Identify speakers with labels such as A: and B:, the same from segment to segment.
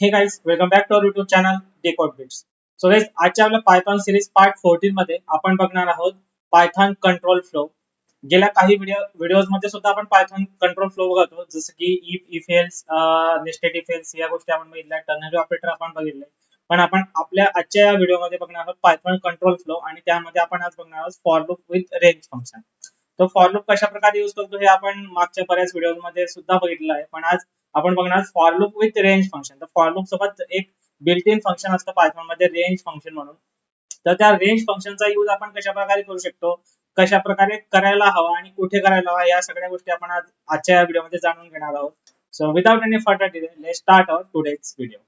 A: हे guys welcome back to our YouTube channel decode bits. So guys आजच्या आपल्या Python series part 14 मध्ये आपण बघणार आहोत पायथॉन कंट्रोल फ्लो. गेल्या काही व्हिडिओज मध्ये सुद्धा आपण पायथॉन कंट्रोल फ्लो बघतो, जसं की if else, nested if else या गोष्टी आपण बघितल्या, टर्नरी ऑपरेटर आपण बघितले. पण आपण आपल्या आजच्या या व्हिडिओमध्ये बघणार आहोत पायथॉन कंट्रोल फ्लो, आणि त्यामध्ये आपण आज बघणार आहोत for loop with range function. तो फॉर लूप कशा प्रकारे यूज करतो हे आपण मागच्या बऱ्याच व्हिडिओमध्ये सुद्धा बघितलं आहे, पण आज आपण बघणार for loop with range function. तर फॉर लूप सोबत एक बिल्ट इन फंक्शन असतं पायथॉन मध्ये, रेंज फंक्शन म्हणून. तर त्या रेंज फंक्शनचा यूज आपण कशा प्रकारे करू शकतो, कशा प्रकारे करायला हवा आणि कुठे करायला हवा, या सगळ्या गोष्टी आपण आज आजच्या या व्हिडिओमध्ये जाणून घेणार आहोत. So without any further delay, let's start our today's video.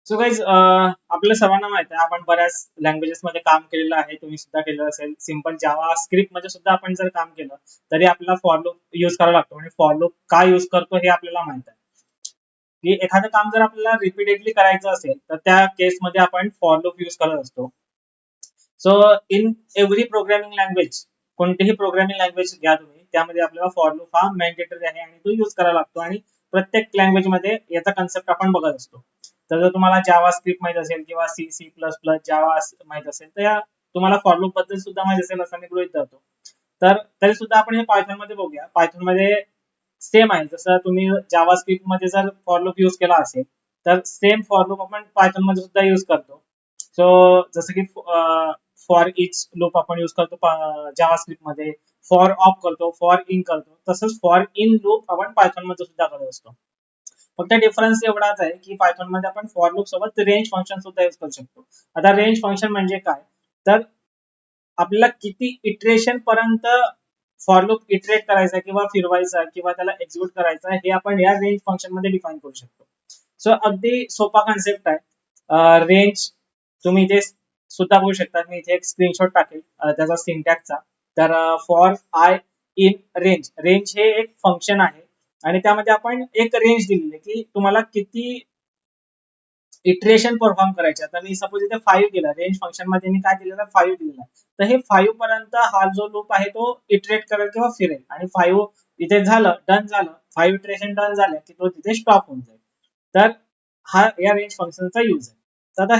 A: So guys, आपल्या सर्वांना माहिती आहे, आपण बऱ्याच लँग्वेजेस मध्ये काम केलेलं आहे, तुम्ही सुद्धा केलेलं असेल. सिंपल जावा स्क्रिप्ट मध्ये सुद्धा आपण जर काम केलं तरी आपल्याला फॉर लूप यूज करावा लागतो, आणि फॉर लूप का यूज करतो हे आपल्याला माहित आहे. की एखादं काम जर आपल्याला रिपीटेडली करायचं असेल तर त्या केस मध्ये आपण फॉर लूप यूज करत असतो. So in every programming language, कोणतीही प्रोग्रामिंग लँग्वेज घ्या तुम्ही, त्यामध्ये आपल्याला फॉर लूप हा मॅन्डेटरी आहे आणि तो यूज करावा लागतो, आणि प्रत्येक लँग्वेज मध्ये याचा कन्सेप्ट आपण बघत असतो. तर जर तुम्हाला जावा स्क्रिप्ट माहित असेल किंवा C C plus plus Java माहित असेल, तर या तुम्हाला फॉर लूप बद्दल सुद्धा माहित असेल असं मी गृहीत धरतो. तर तरी सुद्धा आपण हे पायथॉन मध्ये बघूया. पायथॉन मध्ये सेम आहे, जसं तुम्ही जावा स्क्रिप्ट मध्ये जर फॉर लूप यूज केला असेल तर सेम फॉर लूप आपण पायथॉन मध्ये सुद्धा यूज करतो. सो जसं की फॉर इच लूप आपण यूज करतो जावा स्क्रिप्ट मध्ये, फॉर ऑफ करतो, फॉर इन करतो, तसंच फॉर इन लूप आपण पायथॉन मध्ये सुद्धा करत असतो. फक्त डिफरन्स एवढाच आहे की पायथॉन मध्ये आपण फॉर लूप सोबत रेंज फंक्शन सुद्धा यूज करू शकतो. आता रेंज फंक्शन म्हणजे काय, तर आपल्याला किती इटरेशन पर्यंत फॉर लूप इटरेट करायचा किंवा फिरवायचा किंवा त्याला एक्झिक्यूट करायचा, हे आपण या रेंज फंक्शन मध्ये डिफाइन करू शकतो. सो अगदी सोपा कन्सेप्ट आहे. रेंज तुम्ही इथे सुद्धा बघू शकता, मी इथे एक स्क्रीनशॉट टाकेल त्याचा सिंटॅक्सचा. तर for I in range, range हे एक फंक्शन आहे, आणि त्यामध्ये आपण एक रेंज दिलेली आहे की तुम्हाला किती इटरेशन परफॉर्म करायचे. आता मी सपोज इथे 5 दिला, रेंज फंक्शन मध्ये मी काय दिलेलं 5 दिलेला, तर हे 5 पर्यंत हा जो लूप आहे तो इटरेट करेल किंवा फिरेल, आणि 5 इथे झालं, डन झालं, 5 इटरेशन डन झाले की तो तिथे स्टॉप होऊन जाईल. तर हा या रेंज फंक्शनचा यूज आहे. तर आता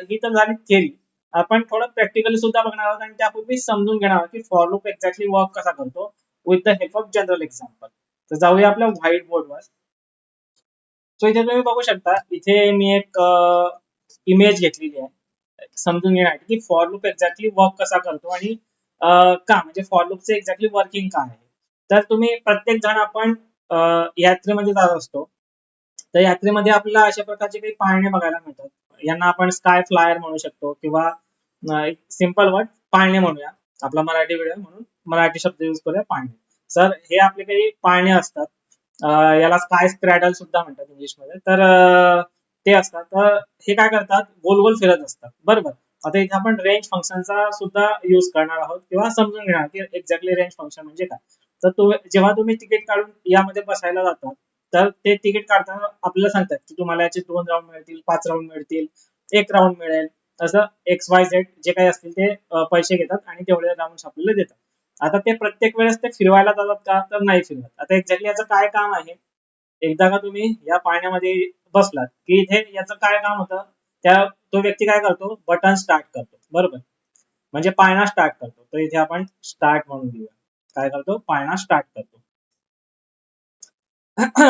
A: ही तर झाली थेरी. आपण थोडं प्रॅक्टिकली सुद्धा बघणार आहोत, आणि त्यापूर्वी समजून घेणार आहोत की फॉर लूप एक्झॅक्टली वर्क कसा करतो with the help of general example. तर जाऊया आपल्या व्हाईट बोर्डवर. सो इथे तुम्ही बघू शकता, इथे मी एक इमेज घेतलेली आहे समजून घेण्यासाठी की फॉर लूप एक्झॅक्टली वर्क कसा करतो, आणि का म्हणजे फॉर लूपचे एक्झॅक्टली वर्किंग काय आहे. तर तुम्ही प्रत्येक जण आपण यात्रेमध्ये जात असतो, तर यात्रेमध्ये आपल्याला अशा प्रकारचे काही पाळणे बघायला मिळतात. यांना आपण स्काय फ्लायर म्हणू शकतो, किंवा सिंपल वर्ड पाळणे म्हणूया, आपला मराठी व्हिडिओ म्हणून मराठी शब्द यूज करूया, पाळणे. सर हे आपले काही पाळणे असतात, याला स्काय स्क्रॅडल सुद्धा म्हणतात इंग्लिशमध्ये. तर ते असतात, तर हे काय करतात, गोल गोल फिरत असतात, बरोबर. आता इथे आपण रेंज फंक्शनचा सुद्धा यूज करणार आहोत किंवा समजून घेणार की एक्झॅक्टली रेंज फंक्शन म्हणजे काय. तर जेव्हा तुम्ही तिकीट काढून यामध्ये बसायला जाता, तर ते तिकीट काढताना आपल्याला सांगतात की तुम्हाला याचे 2 राऊंड मिळतील, 5 राऊंड मिळतील, 1 राऊंड मिळेल, असं एक्स वाय झेड जे काही असतील ते पैसे घेतात आणि तेवढे राऊंड आपल्याला देतात. आता ते प्रत्येक वेळेस ते फिरवायला जातात का, तर नाही फिरवत. आता एक्झॅक्टली याचं काय काम आहे, एकदा का तुम्ही या पाण्यामध्ये बसलात की इथे याचं काय काम होतं, तो व्यक्ती काय करतो, बटन स्टार्ट करतो, बरोबर. म्हणजे पाळणा स्टार्ट करतो. तर इथे आपण स्टार्ट म्हणून घेऊया. काय करतो, पाळणा स्टार्ट करतो.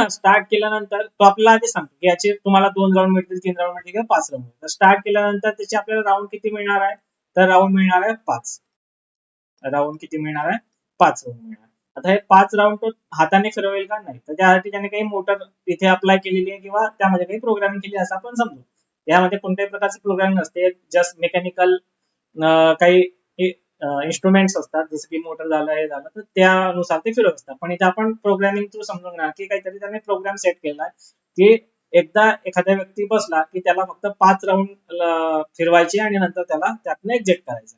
A: स्टार्ट केल्यानंतर तो आपल्याला आधी सांगतो की याचे तुम्हाला 2 राऊंड मिळतील, 3 राऊंड मिळतील किंवा 5 राऊंड मिळतील. स्टार्ट केल्यानंतर त्याचे आपल्याला राऊंड किती मिळणार आहे, तर राऊंड मिळणार आहे 5. राऊंड किती मिळणार आहे, 5 राऊंड मिळणार. आता हे 5 राऊंड तो हाताने फिरवेल का, नाही. तर त्यासाठी त्याने काही मोटर इथे अप्लाय केलेली आहे किंवा त्यामध्ये काही प्रोग्रामिंग केली असं आपण समजू. यामध्ये कोणत्याही प्रकारची प्रोग्रामिंग नसते, जस्ट मेकॅनिकल काही इन्स्ट्रुमेंट्स असतात, जसं की मोटर झालं, हे झालं, तर त्यानुसार ते फिरत असतात. पण इथे आपण प्रोग्रामिंग थ्रू समजून घेणार की काहीतरी त्याने प्रोग्राम सेट केला की एकदा एखाद्या व्यक्ती बसला की त्याला फक्त 5 राऊंड फिरवायचे, आणि नंतर त्याला त्यातनं एक्झिट करायचं.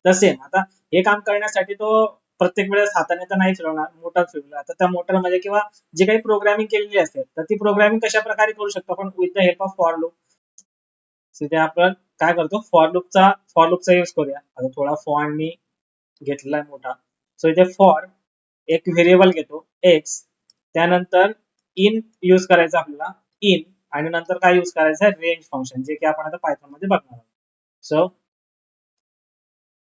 A: तसे आता हे काम करण्यासाठी तो प्रत्येक वेळेस हाताने तर नाही फिरवणार, मोटर फिरवला तर त्या मोटरमध्ये किंवा जे काही प्रोग्रामिंग केलेली असते, तर ती प्रोग्रामिंग कशा प्रकारे करू शकतो आपण with the help of for loop. तिथे आपण काय करतो, फॉर लूपचा यूज करूया. आता थोडा फॉन्ट मी घेतलेला आहे मोठा. सो इथे फॉर एक व्हेरिएबल घेतो एक्स, त्यानंतर इन यूज करायचं आपल्याला इन, आणि नंतर काय यूज करायचं आहे, रेंज फंक्शन, जे की आपण आता पायथॉन मध्ये बघणार आहोत. सो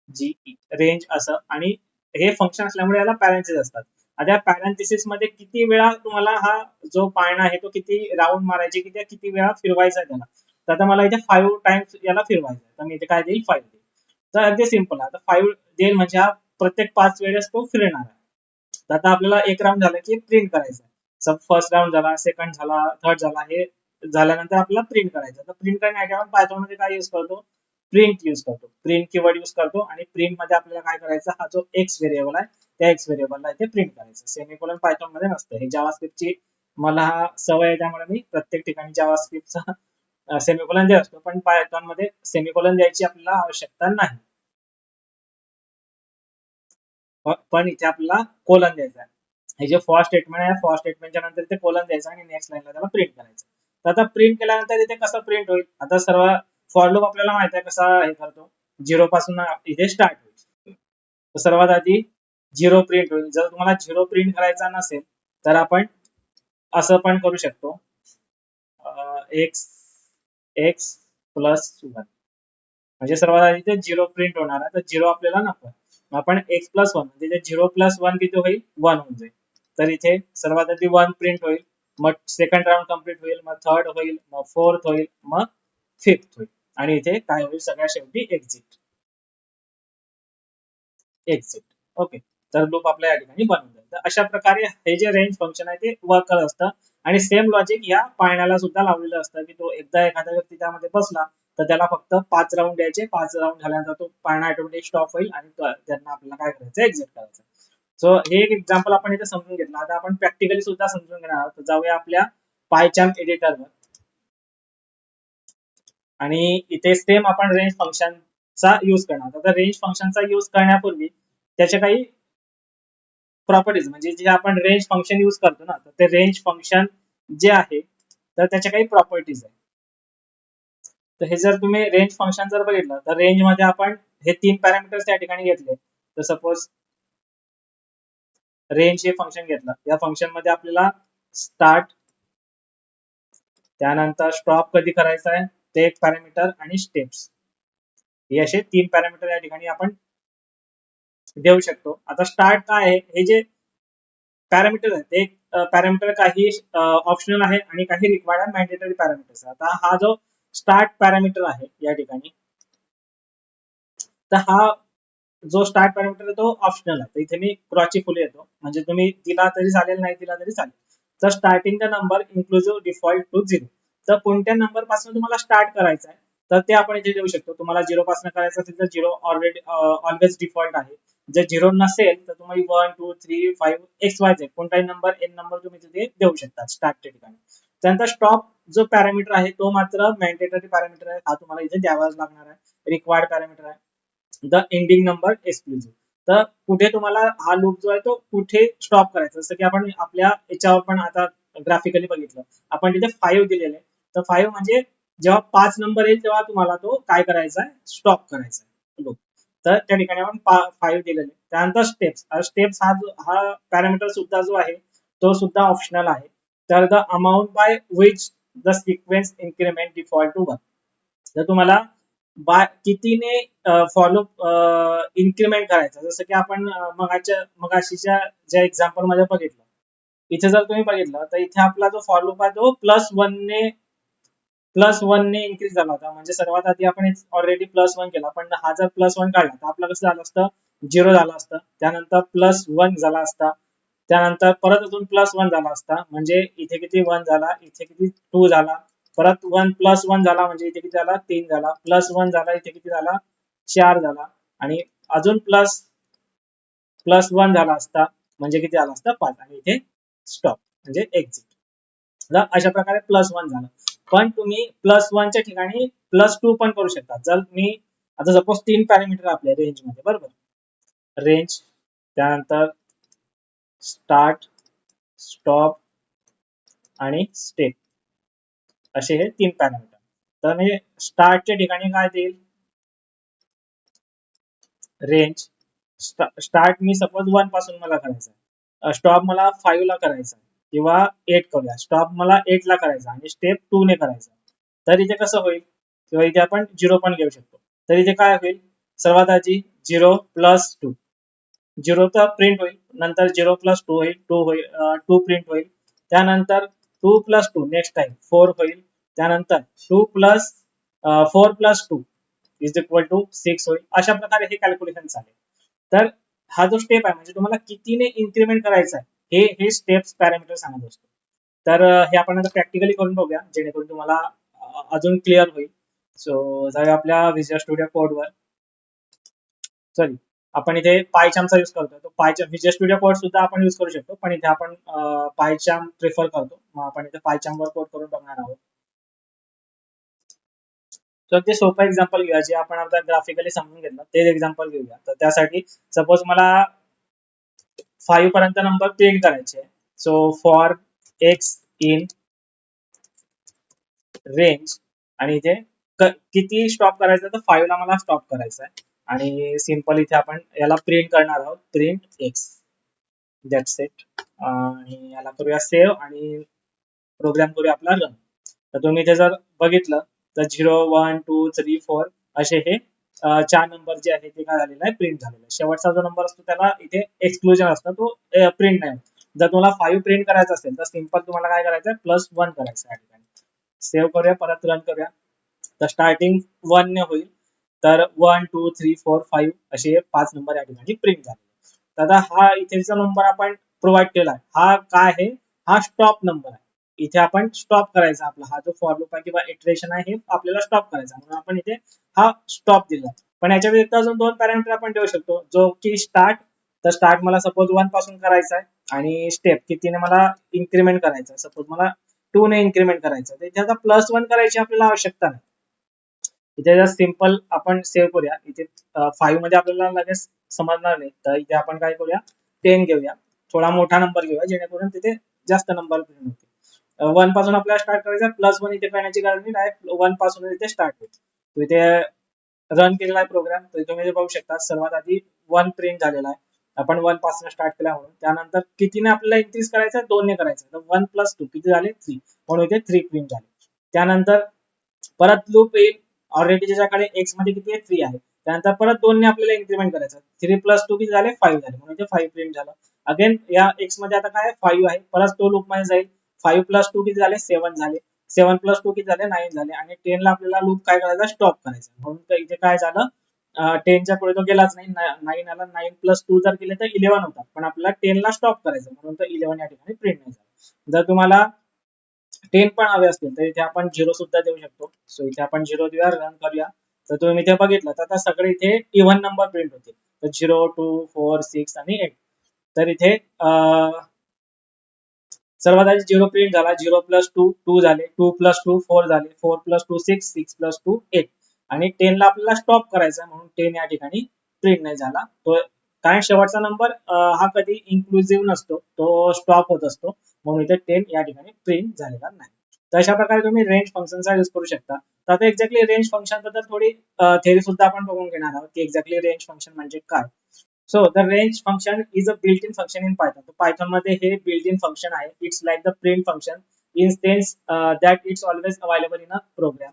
A: जी रेंज असं, आणि हे फंक्शन असल्यामुळे याला पॅरेंथेसिस असतात. आता या पॅरेंथेसिस मध्ये किती वेळा तुम्हाला हा जो पाळणा आहे तो किती राऊंड मारायचे, किती वेळा फिरवायचा आहे त्याला. तर आता मला इथे 5 टाइम्स याला फिरवायचं आहे, तर मी इथे काय देईल, 5 देईल. तर अगदी सिंपल आहे. आता 5 देईल म्हणजे हा प्रत्येक 5 वेळेस तो फिरणार आहे. तर आता आपल्याला एक राऊंड झाला की प्रिंट करायचं आहे. सब फर्स्ट राऊंड झाला, सेकंड झाला, थर्ड झाला, हे झाल्यानंतर आपल्याला प्रिंट करायचं. तर प्रिंट करण्यासाठी आपण पायथॉन मध्ये काय यूज करतो, प्रिंट यूज करतो, प्रिंट कीवर्ड यूज करतो. आणि प्रिंट मध्ये आपल्याला काय करायचं, हा जो एक्स व्हेरिएबल आहे त्या एक्स व्हेरिएबलला इथे प्रिंट करायचं. सेमीकोलन पायथॉन मध्ये नसतं, हे जावास्क्रिप्टची मला हा सवय आहे, त्यामुळे मी प्रत्येक ठिकाणी जावास्क्रिप्टचा सेमीकोलन देत असतो. पण पायथॉन मध्ये सेमीकोलन द्यायची आपल्याला आवश्यकता नाही, पण इथे आपल्याला कोलन द्यायचा आहे. हे जे फॉर स्टेटमेंट आहे, फॉर स्टेटमेंटच्या नंतर ते कोलन द्यायचं आणि नेक्स्ट लाईनला त्याला प्रिंट करायचं. तर आता प्रिंट केल्यानंतर इथे कसं प्रिंट होईल, आता सर्व फॉर लूप आपल्याला माहिती आहे कसा हे करतो, झिरो पासून इथे स्टार्ट होईल. तर सर्वात आधी झिरो प्रिंट होईल. जर तुम्हाला झिरो प्रिंट करायचा नसेल तर आपण असं पण करू शकतो, एक्स एक्स प्लस वन, म्हणजे सर्वात आधी ते झिरो प्रिंट होणार आहे. तर झिरो आपल्याला नको, आपण एक्स प्लस वन, म्हणजे झिरो प्लस वन किती होईल, वन होऊन जाईल. तर इथे सर्वात आधी वन प्रिंट होईल, मग सेकंड राऊंड कम्प्लीट होईल, मग थर्ड होईल, मग फोर्थ होईल, मग फिफ्थ होईल, आणि इथे काय होईल, सगळ्या शेवटी एक्झिट. एक्झिट. ओके. तर लूप आपल्या या ठिकाणी बनून जाईल. तर अशा प्रकारे हे जे रेंज फंक्शन आहे ते वर्क करत असतं. आणि सेम लॉजिक या पाळण्याला सुद्धा लावलेलं असतं, की तो एकदा एखादा व्यक्ती त्यामध्ये बसला तर त्याला फक्त 5 राऊंड द्यायचे. 5 राऊंड झाल्यानंतर तो पाळणा ऑटोमॅटिक स्टॉप होईल आणि त्यांना आपल्याला काय करायचं, एक्झिट करायचं. सो हे एक एक्झाम्पल आपण इथे समजून घेतलं. आता आपण प्रॅक्टिकली सुद्धा समजून घेणार आहोत. तर जाऊया आपल्या पायचार्म एडिटरवर, आणि इथे सेम आपण रेंज फंक्शनचा यूज करणार. तर रेंज फंक्शनचा यूज करण्यापूर्वी त्याचे काही प्रॉपर्टीज, म्हणजे जे आपण रेंज फंक्शन यूज करतो ना, तर ते रेंज फंक्शन जे आहे तर त्याच्या काही प्रॉपर्टीज आहे. तर हे जर तुम्ही रेंज फंक्शन जर बघितलं तर रेंज मध्ये आपण हे 3 पॅरामीटर्स त्या ठिकाणी घेतले. तर सपोज रेंज हे फंक्शन घेतलं, या फंक्शन मध्ये आपल्याला स्टार्ट, त्यानंतर स्टॉप कधी करायचा आहे ते एक पॅरामीटर, आणि स्टेप्स, हे असे 3 पॅरामीटर या ठिकाणी आपण देऊ शकतो. आता स्टार्ट काय आहे, हे जे पॅरामीटर आहे ते पॅरामीटर काही ऑप्शनल आहे आणि काही रिक्वायर्ड आहे, मॅन्डेटरी पॅरामीटर्स. आता हा जो स्टार्ट पॅरामीटर आहे या ठिकाणी, तर हा जो स्टार्ट पॅरामीटर आहे तो ऑप्शनल आहे. तर इथे मी क्रॉची फुले येतो, म्हणजे तुम्ही दिला तरी चालेल, नाही दिला तरी चालेल. तर starting the number inclusive default to zero, तर कोणत्या नंबर पासून तुम्हाला स्टार्ट करायचं आहे तर ते आपण इथे देऊ शकतो. तुम्हाला झिरो पासून करायचं असेल तर झिरो ऑलरेडी ऑलवेज डिफॉल्ट आहे. जर झिरो नसेल तर तुम्ही 1 2 3 5 एक्स वाय झेड कोणताही नंबर एन नंबर तुम्ही तिथे देऊ शकता स्टार्टच्या ठिकाणी. त्यानंतर स्टॉप जो पॅरामीटर आहे तो मात्र मॅन्डेटरी पॅरामीटर आहे, हा तुम्हाला इथे द्यावाच लागणार आहे, रिक्वायर्ड पॅरामीटर आहे. द एंडिंग नंबर एक्सक्लुझिव्ह, तर कुठे तुम्हाला हा लूप जो आहे तो कुठे स्टॉप करायचा, जसं की आपण आपल्या याच्यावर पण आता ग्राफिकली बघितलं, आपण तिथे 5 दिलेले. तर 5 म्हणजे जेव्हा 5 नंबर येईल तेव्हा तुम्हाला तो काय करायचा आहे, स्टॉप करायचा आहे लूप. तर त्या ठिकाणी आपण 5 दिलेले. त्यानंतर स्टेप्स, स्टेप्स हा पॅरामीटर सुद्धा जो आहे तो सुद्धा ऑप्शनल आहे. तर the amount by which the sequence increment default to 1, तर तुम्हाला कितीने फॉलो इन्क्रीमेंट करायचं, जसं की आपण मगाशीच्या ज्या एक्झाम्पल मध्ये बघितलं. इथे जर तुम्ही बघितलं तर इथे आपला जो फॉर लूप आहे तो प्लस वन ने इन्क्रीज झाला होता. म्हणजे सर्वात आधी आपण ऑलरेडी प्लस वन केला, पण हा जर प्लस वन काढला तर आपलं कसं झालं असतं, झिरो झालं असतं, त्यानंतर प्लस वन झाला असता, त्यानंतर परत अजून प्लस वन झाला असता, म्हणजे इथे किती वन झाला, इथे किती टू झाला, परत वन प्लस वन झाला म्हणजे इथे किती झाला, तीन झाला, प्लस वन झाला इथे किती झाला, चार झाला, आणि अजून प्लस प्लस वन झाला असता म्हणजे किती झाला असता, पाच, आणि इथे स्टॉप म्हणजे एक्झिट. अशा प्रकारे प्लस वन झालं. पण तुम्ही प्लस वनच्या ठिकाणी प्लस टू पण करू शकता. जर मी आता सपोज 3 पॅरामीटर आपल्या रेंज मध्ये, बरोबर, रेंज, त्यानंतर स्टार्ट, स्टॉप आणि स्टेप, असे हे 3 पॅरामीटर. तर म्हणजे स्टार्टच्या ठिकाणी काय देईल, रेंज. स्टार्ट मी सपोज 1 पासून मला करायचा आहे, स्टॉप मला 5 ला करायचा आहे, किंवा 8 करूया, स्टॉप मला 8 ला करायचा आणि स्टेप 2 ने करायचा. तर इथे कसं होईल, किंवा इथे आपण 0 पण घेऊ शकतो. तर इथे काय होईल, सर्वात आधी 0 प्लस 2, 0 तर प्रिंट होईल, नंतर 0 प्लस 2 होईल, 2 होईल, 2 प्रिंट होईल, त्यानंतर 2 प्लस 2 नेक्स्ट टाइम 4 होईल, त्यानंतर 2 plus 4 plus 2 is equal to 6 होईल. अशा प्रकारे हे कॅल्क्युलेशन चालेल. तर हा जो स्टेप आहे म्हणजे तुम्हाला कितीने इन्क्रीमेंट करायचा आहे हे स्टेप्स पॅरामीटर सांगत असतो. तर हे आपण आता प्रॅक्टिकली करून बघूया, जेणेकरून तुम्हाला अजून क्लिअर होईल. सो जाऊया आपल्या विजुअल स्टुडिओ कोडवर. सॉरी, आपण इथे पायचार्मचा यूज करतो. तो पायचार्म विजुअल स्टुडिओ कोड सुद्धा आपण यूज करू शकतो, पण इथे आपण पायचार्म प्रिफर करतो. मग आपण इथे पायचार्मवर कोड करून बघणार आहोत. तर ते सोपं एक्झाम्पल घेऊया, जे आपण आता ग्राफिकली समजून घेतलं तेच एक्झाम्पल घेऊया. तर त्यासाठी सपोज मला 5 पर्यंत नंबर प्रिंट करायचे. So for x in range, आणि इथे किती स्टॉप करायचं, तर 5 ला मला स्टॉप करायचा आहे. आणि सिंपल इथे आपण याला प्रिंट करणार आहोत, प्रिंट एक्स, दॅट्स इट. आणि याला करूया सेव्ह आणि प्रोग्राम करूया आपला रन. तर तुम्ही इथे जर बघितलं तर 0 1 2 3 4 असे हे 4 नंबर जे आहे ते काय झालेलं आहे, प्रिंट झालेलं आहे. शेवटचा जो नंबर असतो त्याला इथे एक्सक्लुजन असतं, तो प्रिंट नाही होत. जर तुम्हाला 5 प्रिंट करायचं असेल तर सिंपल तुम्हाला काय करायचं आहे, +1 करायचं आहे या ठिकाणी. सेव्ह करूया, परत रन करूया. तर स्टार्टिंग 1 ने होईल, तर 1 2 3 4 5 असे 5 नंबर या ठिकाणी प्रिंट झाले. तर आता हा इथे जो नंबर आपण प्रोव्हाइड केला आहे हा काय आहे, हा स्टॉप नंबर आहे. इथे आपण स्टॉप करायचा, आपला हा जो फॉर लूप आहे किंवा इटरेशन आहे हे आपल्याला स्टॉप करायचा, म्हणून आपण इथे हा स्टॉप दिला. पण याच्या व्यतिरिक्त अजून 2 पॅरामीटर आपण ठेवू शकतो, जो की स्टार्ट. तर स्टार्ट मला सपोज 1 पासून करायचा आहे, आणि स्टेप कितीने मला इन्क्रीमेंट करायचा आहे, सपोज मला 2 ने इन्क्रीमेंट करायचं आहे. इथे आता +1 करायची आपल्याला आवश्यकता नाही. इथे जर सिंपल आपण सेव्ह करूया. इथे 5 मध्ये आपल्याला लगेच समजणार नाही, तर इथे आपण काय करूया, 10 घेऊया, थोडा मोठा नंबर घेऊया, जेणेकरून तिथे जास्त नंबर प्रिंट होतील. 1 पासून आपल्याला स्टार्ट करायचं, +1 इथे करण्याची गरज नाही, डायरेक्ट 1 पासून इथे स्टार्ट होईल. तो इथे रन केलेला आहे प्रोग्राम, तर तुम्ही बघू शकता सर्वात आधी 1 प्रिंट झालेला आहे. आपण 1 पासून स्टार्ट केला, म्हणून त्यानंतर कितीने आपल्याला इन्क्रीज करायचं, 2 ने करायचं. तर 1 + 2 किती झाले, 3, म्हणून इथे 3 प्रिंट झाले. त्यानंतर परत लूप येईल, ऑलरेडी ज्याच्याकडे एक्स मध्ये किती आहे, 3 आहे. त्यानंतर परत 2 ने आपल्याला इन्क्रीमेंट करायचं, 3 + 2 किती झाले, 5 झाले, म्हणून इथे 5 प्रिंट झालं. अगेन या एक्स मध्ये आता काय 5 आहे, परत तो लूप मध्ये जाईल, 5 + 2 किती झाले, 7 झाले, 7 + 2 किती झाले, 9 झाले, आणि 10 ला आपल्याला लूप काय करायचा, स्टॉप करायचा. म्हणून तर इथे काय झालं, 10 च्या पुढे तो गेलाच नाही, 9 आला, 9 + 2 जर केले तर 11 होता, पण आपल्याला 10 ला स्टॉप करायचं, म्हणून तर 11 या ठिकाणी प्रिंट नाही झालं. जर तुम्हाला 10 पण हवे असतील तर इथे आपण 0 सुद्धा देऊ शकतो. सो इथे आपण 0 देऊया, रन करूया. तर तुम्ही इथे बघितलं तर आता सगळे इथे इव्हन नंबर प्रिंट होते. तर 0 2 4 6 आणि 8. तर इथे सर्वात आधी 0 प्रिंट झाला, 0 + 2 2 झाले, 2 + 2 4 झाले, 4 + 2 6, 6 + 2 8, आणि 10 ला आपल्याला स्टॉप करायचा, म्हणून 10 या ठिकाणी प्रिंट नाही झाला. तो कारण शेवटचा नंबर हा कधी इन्क्लुसिव्ह नसतो, तो स्टॉप होत असतो, म्हणून इथे 10 या ठिकाणी प्रिंट झालेला नाही. तर अशा प्रकारे तुम्ही रेंज फंक्शनचा यूज करू शकता. तर आता एक्झॅक्टली रेंज फंक्शन बद्दल थोडी थेअरी सुद्धा आपण बघून घेणार आहोत, की एक्झॅक्टली रेंज फंक्शन म्हणजे काय. So the range function is a built-in function in Python. So Python मध्ये हे built-in function आहे. It's like the print function in sense that it's always available in a program.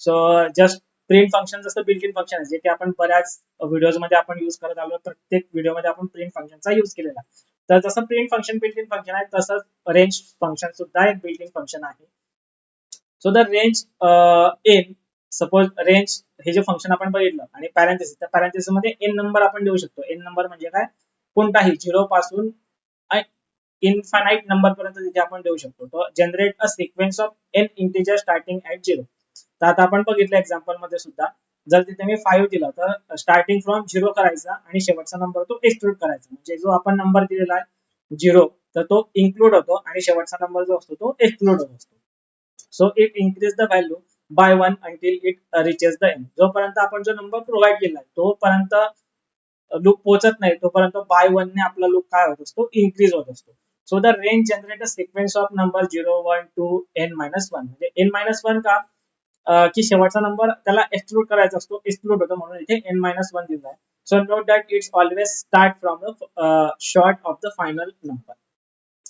A: So just print function जसं built-in function आहे, जे की आपण बऱ्याच videos मध्ये आपण यूज करत आलो, प्रत्येक व्हिडिओ मध्ये आपण प्रिंट फंक्शनचा यूज केलेला आहे. तर जसं प्रिंट फंक्शन built-in function आहे, तसंच रेंज फंक्शन सुद्धा एक built-in function आहे. So the range N, suppose range हे जे फंक्शन आपण बघितलं, आणि पॅरेंथेसिस, त्या पॅरेंथेसिस मध्ये एन नंबर आपण देऊ शकतो. एन नंबर म्हणजे काय, कोणताही 0 पासून इन्फानाइट नंबर पर्यंत तिथे आपण देऊ शकतो. तो generate a sequence of N integer starting at 0. तर आता आपण बघितलं एक्झाम्पल मध्ये सुद्धा, जर तिथे मी 5 दिला तर स्टार्टिंग फ्रॉम 0 करायचा आणि शेवटचा नंबर तो एक्सक्लूड करायचा. म्हणजे जो आपण नंबर दिलेला आहे 0, तर तो इन्क्लूड होतो, आणि शेवटचा नंबर जो असतो तो एक्सक्लूड होत असतो. So it increase the value by 1 until it reaches the end. जोपर्यंत आपण जो नंबर प्रोव्हाइड केला आहे तोपर्यंत लूप पोहोचत नाही, तोपर्यंत बाय 1 ने आपला लूप काय होत असतो, इन्क्रीज होत असतो. So the range generate a sequence of number 0 1 2 n-1. म्हणजे n-1 का, की शेवटचा नंबर त्याला एक्सक्लूड करायचा असतो, एक्सक्लूड होतो म्हणून इथे n-1 दिला आहे. So note that it's always start from the short of the final number.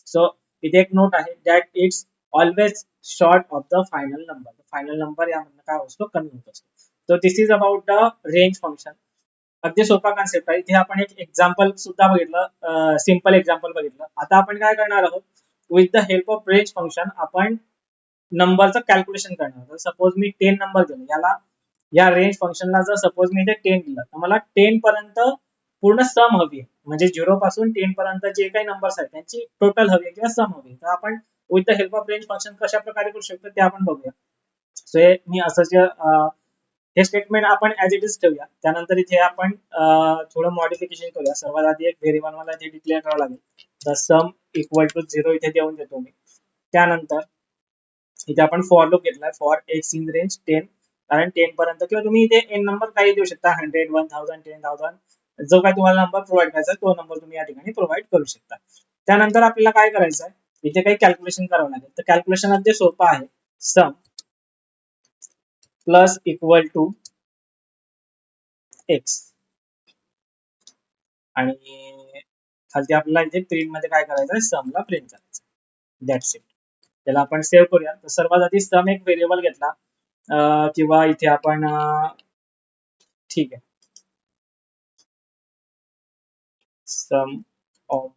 A: So इथे एक नोट आहे that it's always short of the final number. Final number यामधनं काय असतो, कमी होत असतो. So this is about the range function. अगदी सोपा कॉन्सेप्ट आहे. इथे आपण एक एक्झाम्पल सुद्धा बघितलं, सिम्पल एक्झाम्पल बघितलं. आता आपण काय करणार आहोत, with the help of range function आपण नंबरचं कॅल्क्युलेशन करणार. सपोज मी 10 नंबर दिला, याला या रेंज फंक्शनला जर सपोज मी इथे 10 दिलं, तर मला 10 पर्यंत पूर्ण सम हवी आहे. म्हणजे 0 पासून 10 पर्यंत जे काही नंबर्स आहेत त्यांची टोटल हवी आहे किंवा सम हवी आहे. तर आपण with the help of range function कशा प्रकारे करू शकतो ते आपण बघूया. सो हे मी असं हे स्टेटमेंट आपण ऍज इट इज ठेवूया. त्यानंतर इथे आपण थोडं मॉडिफिकेशन करूया. सर्वात आधी एक व्हेरिएबल मला इथे डिक्लेअर करावं लागेल. तर सम इक्वल टू 0 इथे देऊन देतो मी. त्यानंतर इथे आपण फॉर लूप घेतलाय, फॉर एक्स इन रेंज 10, कारण 10 पर्यंत किंवा तुम्ही इथे एन नंबर काही देऊ शकता, 100, 1000, 10,000, जो काही तुम्हाला नंबर प्रोव्हाइड करायचा तो नंबर तुम्ही या ठिकाणी प्रोव्हाइड करू शकता. त्यानंतर आपल्याला काय करायचं आहे, इथे काही कॅल्क्युलेशन करावं लागेल. तर कॅल्क्युलेशन अगदी सोपं आहे. सम प्लस इक्वल टू एक्स आणि खालती आपल्याला इथे प्रिंट मध्ये काय करायचं आहे, समला प्रिंट करायचं. That's it. त्याला आपण सेव्ह करूया. तर सर्वात आधी सम एक व्हेरिएबल घेतला, किंवा इथे आपण ठीक आहे, सम ऑफ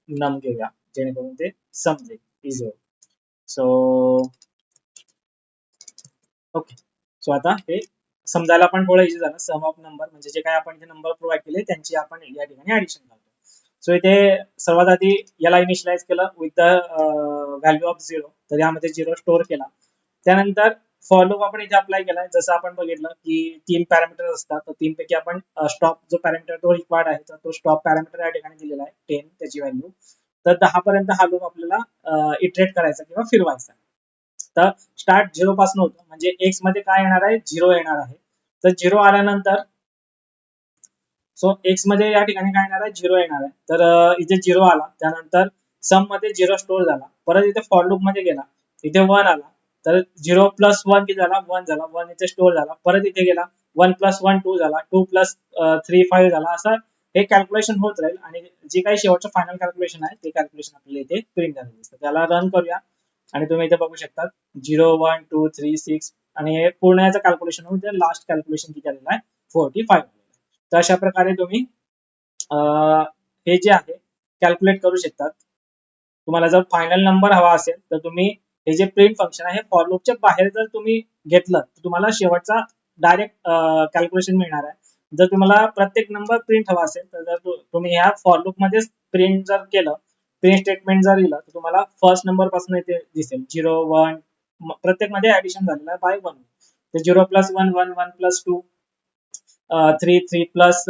A: नम घेऊया, जेणेकरून ते समजेल इझी होईल. So okay. सो आता हे समजायला पण थोडं इझी झालं. सम ऑफ नंबर म्हणजे जे काही आपण इथे नंबर प्रोव्हाइड केले त्यांची आपण या ठिकाणी ऍडिशन करतो. सो इथे सर्वात आधी याला इनिशियलाइज केलं विथ द व्हॅल्यू ऑफ 0. तर यामध्ये 0 स्टोअर केला. त्यानंतर फॉर लूप आपण इथे अप्लाय केलाय. जसं आपण बघितलं की 3 पॅरामीटर असतात, तर 3 पैकी आपण स्टॉप जो पॅरामीटर तो रिक्वायर्ड आहे, तर तो स्टॉप पॅरामीटर या ठिकाणी दिलेला आहे 10 त्याची व्हॅल्यू. तर 10 पर्यंत हा लूप आपल्याला इटरेट करायचा किंवा फिरवायचा. तर स्टार्ट 0 पासून होतो, म्हणजे एक्स मध्ये काय येणार आहे, 0 येणार आहे. तर 0 आल्यानंतर सो एक्स मध्ये या ठिकाणी काय येणार आहे, 0 येणार आहे. तर इथे 0 आला. त्यानंतर सम मध्ये 0 स्टोअर झाला. परत इथे फॉर लूप मध्ये गेला, इथे 1 आला. तर 0 प्लस 1 किती झाला, 1 झाला. 1 इथे स्टोअर झाला. परत इथे गेला, 1 प्लस 1 2 झाला. 2 प्लस 3 5 झाला. असं हे कॅल्क्युलेशन होत राहील आणि जे काही शेवटचं फायनल कॅल्क्युलेशन आहे ते कॅल्क्युलेशन आपल्याला इथे प्रिंट झालेलं दिसतं. त्याला रन करूया आणि तुम्ही इथे बघू शकता 0 1 2 3 6 आणि हे पूर्ण याचं कॅल्क्युलेशन होऊन लास्ट कॅल्क्युलेशन किती आलेलं आहे, 45. तर अशा प्रकारे तुम्ही हे जे आहे कॅल्क्युलेट करू शकतात. तुम्हाला जर फायनल नंबर हवा असेल तर तुम्ही हे जे प्रिंट फंक्शन आहे फॉर लूपच्या बाहेर जर तुम्ही घेतलं तर तुम्हाला शेवटचा डायरेक्ट कॅल्क्युलेशन मिळणार आहे. जर तुम्हाला प्रत्येक नंबर प्रिंट हवा असेल तर जर तुम्ही ह्या फॉर लूप मध्ये प्रिंट जर केलं, प्रिंट स्टेटमेंट जर दिलं, तर तुम्हाला फर्स्ट नंबर पासून इथे दिसेल 0 1, प्रत्येक मध्ये ऍडिशन झालेलं आहे बाय 1. तर 0 प्लस 1 1 1 प्लस 2 3 3 प्लस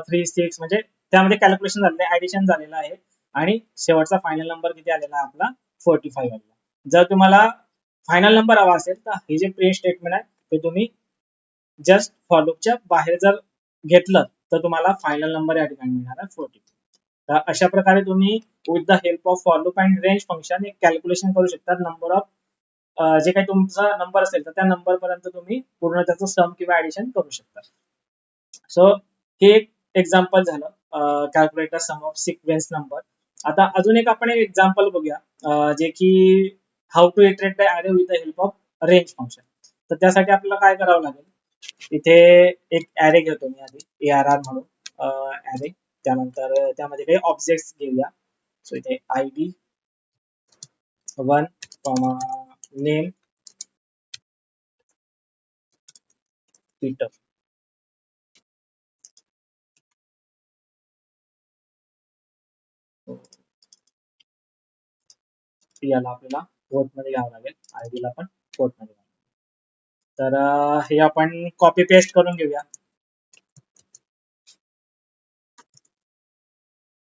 A: 3 6, म्हणजे त्यामध्ये कॅल्क्युलेशन झालेलं आहे, ऍडिशन झालेलं आहे आणि शेवटचा फायनल नंबर किती आलेला आहे आपला, 45 आलेला. जर तुम्हाला फायनल नंबर हवा असेल तर हे जे प्रिंट स्टेटमेंट आहे ते तुम्ही जस्ट फॉर लूपच्या बाहेर जर घेतलं तर तुम्हाला फायनल नंबर या ठिकाणी मिळणार आहे 45. तर अशा प्रकारे तुम्ही with the help of for loop and range function एक कॅल्क्युलेशन करू शकता. नंबर ऑफ जे काही तुमचा नंबर असेल तर त्या नंबर पर्यंत तुम्ही पूर्ण त्याचं सम किंवा ऍडिशन करू शकता. सो हे एक एक्झाम्पल झालं calculate the sum of sequence number. आता अजून एक आपण एक एक्झाम्पल बघूया, जे की how to iterate the array with the help of range function. तर त्यासाठी आपल्याला काय करावं लागेल, इथे एक ॲरे घेतो मी आधी ARR म्हणून ॲरे. त्यानंतर त्यामध्ये काही ऑब्जेक्ट्स घेऊया. सो इथे ID 1 नेम पीटर. याला आपल्याला कोट मध्ये घ्यावं लागेल, ID ला पण कोट मध्ये घ्यावं. तर हे आपण कॉपी पेस्ट करून घेऊया.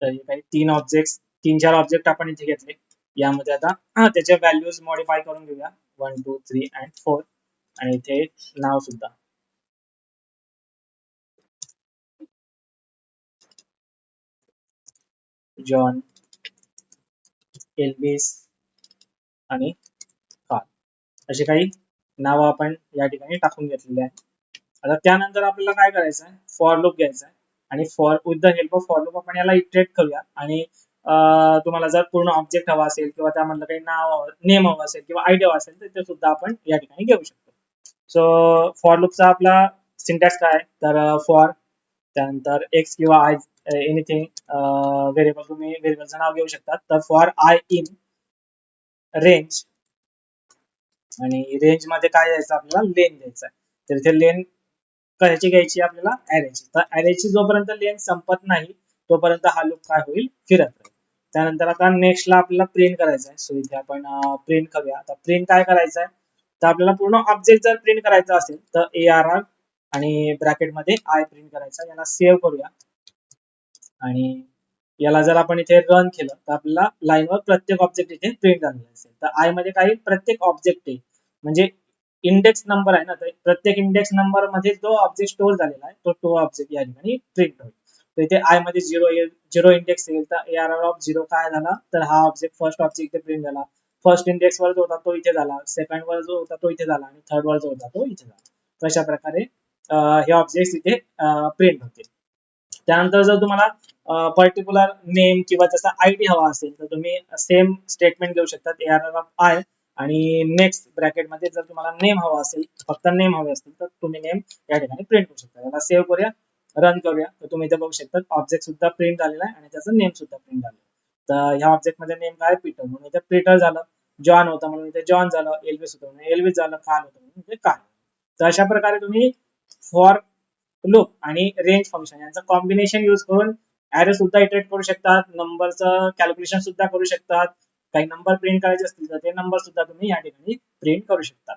A: तर हे काही 3 4 ऑब्जेक्ट आपण इथे घेतले. यामध्ये आता त्याचे व्हॅल्यूज मॉडिफाय करून घेऊया 1 2 3 अँड 4. आणि इथे नाव सुद्धा जॉन, एल्विस आणि कार्ल असे काही नावं आपण या ठिकाणी टाकून घेतलेली आहे. आता त्यानंतर आपल्याला काय करायचं आहे, फॉर लूप घ्यायचा आहे आणि for with the help of for loop आपण याला इटरेट करूया आणि तुम्हाला जर पूर्ण ऑब्जेक्ट हवा असेल किंवा त्यामधलं काही नाव नेम हवं असेल किंवा आयडिया हवा असेल तर ते सुद्धा आपण या ठिकाणी घेऊ शकतो. सो फॉर लूपचा आपला सिंटॅक्स काय आहे, तर फॉर त्यानंतर एक्स किंवा आय एनिथिंग व्हेरिएबल, तुम्ही व्हेरिएबलचं नाव घेऊ शकता. तर फॉर आय इन रेंज, आणि रेंज मध्ये काय द्यायचं आपल्याला, लेन द्यायचा आहे. तर इथे लेन कशाची घ्यायची आपल्याला, ॲरेची. तर ॲरेची जोपर्यंत लेन संपत नाही तोपर्यंत हा लूप काय होईल, फिरत राहील. त्यानंतर आता नेक्स्टला आपल्याला प्रिंट करायचं आहे. सो इथे आपण प्रिंट करूया. आता प्रिंट काय करायचं आहे, तर आपल्याला पूर्ण ऑब्जेक्ट जर प्रिंट करायचा असेल तर ARR आणि ब्रॅकेटमध्ये आय प्रिंट करायचा. याला सेव्ह करूया आणि याला जर आपण इथे रन केलं तर आपल्याला लाईनवर प्रत्येक ऑब्जेक्ट इथे प्रिंट झालेला असेल. तर आय मध्ये काही प्रत्येक ऑब्जेक्ट आहे, म्हणजे इंडेक्स नंबर आहे ना, तर प्रत्येक इंडेक्स नंबर मध्ये जो ऑब्जेक्ट स्टोअर झालेला आहे तो ऑब्जेक्ट या ठिकाणी प्रिंट होईल. तर इथे आय मध्ये 0 येईल, 0 इंडेक्स येईल, तर ARR ऑफ 0 काय झाला, तर हा ऑब्जेक्ट फर्स्ट ऑब्जेक्ट इथे प्रिंट झाला. फर्स्ट इंडेक्स वर जो होता तो इथे झाला, सेकंड वर जो होता तो इथे झाला आणि थर्ड वर जो होता तो इथे झाला. तर अशा प्रकारे हे ऑब्जेक्ट इथे प्रिंट होतील. त्यानंतर जर तुम्हाला पर्टिक्युलर नेम किंवा त्याचा आयडी हवा असेल तर तुम्ही सेम स्टेटमेंट घेऊ शकता, ARR ऑफ आय आणि नेक्स्ट ब्रॅकेटमध्ये जर तुम्हाला नेम हवा असेल, फक्त नेम हवे असतील तर तुम्ही नेम या ठिकाणी प्रिंट करू शकता. याला सेव्ह करूया, रन करूया. तर तुम्ही इथे बघू शकता ऑब्जेक्ट सुद्धा प्रिंट झालेला आहे आणि त्याचं नेम सुद्धा प्रिंट झालं. तर ह्या ऑब्जेक्ट मध्ये नेम काय, पीटर, म्हणून इथे पीटर झालं. जॉन होता म्हणून इथे जॉन झालं. एल्विस होतं म्हणून एल्विस झालं. काल होतं म्हणून इथे काल. तर अशा प्रकारे तुम्ही फॉर लूप आणि रेंज फंक्शन यांचं कॉम्बिनेशन यूज करून ऍरे सुद्धा इटरेट करू शकतात, नंबरचं कॅल्क्युलेशन सुद्धा करू शकतात. काही नंबर प्रिंट करायचे असतील तर ते नंबर सुद्धा तुम्ही या ठिकाणी प्रिंट करू शकता.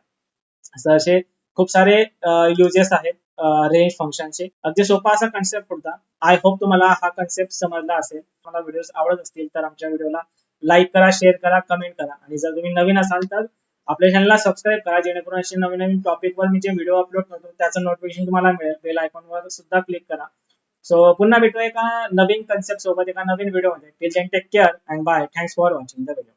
A: असं असे खूप सारे युजेस आहेत रेंज फंक्शनचे. अगदी सोपा असा कन्सेप्ट होता. आय होप तुम्हाला हा कन्सेप्ट समजला असेल. तुम्हाला व्हिडिओ आवडत असतील तर आमच्या व्हिडिओला लाईक करा, शेअर करा, कमेंट करा आणि जर तुम्ही नवीन असाल तर आपल्या चॅनलला सबस्क्राईब करा, जेणेकरून असे नवीन नवीन टॉपिकवर मी जे व्हिडिओ अपलोड करतो त्याचं नोटिफिकेशन तुम्हाला मिळेल. बेल आयकॉनवर सुद्धा क्लिक करा. सो पुन्हा भेटूया एका नवीन कन्सेप्ट सोबत एका नवीन व्हिडिओ मध्ये. Till then take care and bye. Thanks for watching the video.